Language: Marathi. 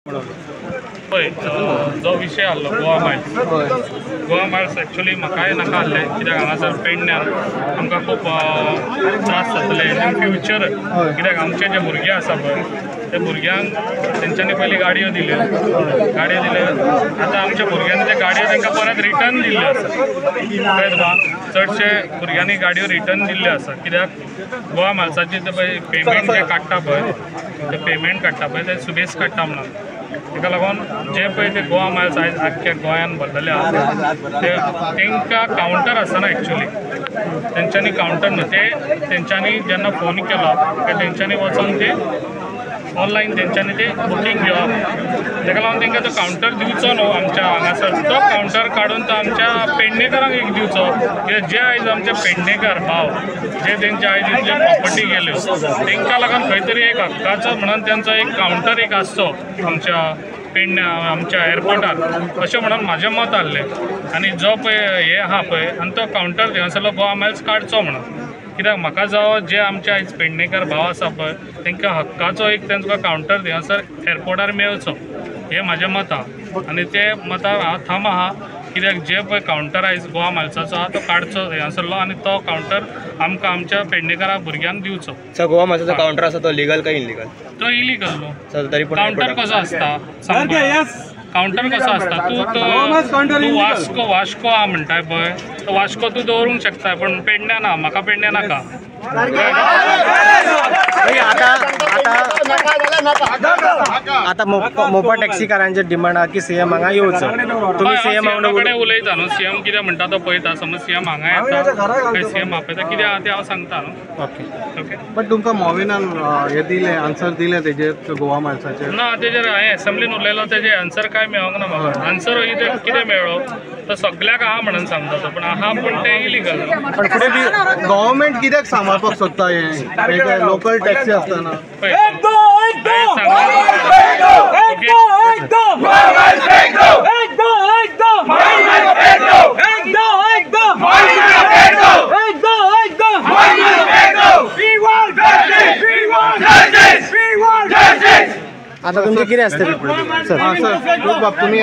पळय जो विषय आसलो गोवा मायल्स एक्चुअली म्हाकाय नाका आहले कित्याक हांगासर पेडण्यान आमकां खूब त्रास जातले इन फ्युचर कित्याक आमचे जे भुरगे आसा पळय त्या भुरग्यांक तेंच्यांनी पयलीं गाडयो दिल्यो आतां आमच्या भुरग्यांनी त्या गाडयो तांकां परत रिटर्न दिल्ल्यो आसा कळ्ळें तुका चडशे भुरग्यांनी गाडयो रिटर्न दिल्ल्यो आसा कित्याक गोवा मायल्साचे ते पळय पेमेंट जे काडटा पळय ते पेमेंट काडटा पळय ते सुबेज काडटा म्हणून ताका लागून जे पळय ते गोवा मायल्स आयज आख्ख्या गोंयान भरलेले आसा ते तांकां कावंटर आसना एक्चुअली तेंच्यांनी कावंटर न्हू ते तेंच्यांनी जेन्ना फोन केलो काय तेंच्यांनी वचून ते ऑनलायन तेंच्यांनी ते बुकींग घेवप ताका लागून तांकां तो कावंटर दिवचो न्हू आमच्या हांगासर तो कावंटर काडून तो आमच्या पेडणेकारांक एक दिवचो कित्याक जे आयज आमचे पेडणेकार भाव जे तेंचे आयज इतल्यो प्रॉपर्टी गेल्यो तांकां लागून खंय तरी एक हक्काचो म्हणून तेंचो एक कावंटर एक आसचो आमच्या पेडण्या आमच्या एअरपोर्टार अशें म्हणून म्हाजें मत आहलें आनी जो पळय हे आहा पळय आनी तो कावंटर थंयसरलो गोवा मायल्स काडचो म्हणून कित्याक म्हाका जावं जे आमचे आयज पेडणेकार भाव आसा पळय तांकां हक्काचो एक तेंचो कावंटर थंयसर एअरपोर्टार मेळचो हें म्हाजें मत आहा आनी ते मतार हांव ठाम आहा कित्याक जे पळय कावंटर आयज गोवा मायल्साचो आहा तो काडचो थंयसरलो आनी तो कावंटर आमकां आमच्या पेडणेकारा भुरग्यांक दिवचो. सो गोवा मायल्साचो कावंटर आसा तो लीगल काय इनलीगल? तो इलिगल न्हू. तरी पूण कावंटर कसो आसता कावंटर कसो आसता तूं वास्को आहा म्हणटाय पळय तो वास्को तूं दवरूंक शकता पण पेडण्या ना म्हाका पेडण्या नाका. आता मोपा टॅक्सीकारांचे डिमांड आहा की सीएम हांगा येवचो. तुम्ही सीएम कडेन उलयता न्हू सीएम कितें म्हणटा तो पळयता समज सीएम हांगा येता काय सीएम आपयता कितें आहा तें हांव सांगता न्हू. ओके बट तुमकां मोविनान हे दिले आन्सर दिले तेजेर गोवा मायल्साचेर ना तेजेर हांवें एसेंब्लीन उलयलो तेजे आन्सर काय मेळोंक ना म्हाका. आन्सर कितें मेळ्ळो तो सगळ्याक आहा म्हणून सांगता तो पण आहा पूण तें इलिगल. पण फुडें गव्हर्मेंट कित्याक सांबाळपाक सोदता हे लोकल टॅक्सी आसतना आता तुमचे कितें आसतलें? सर खूब बाब तुम्ही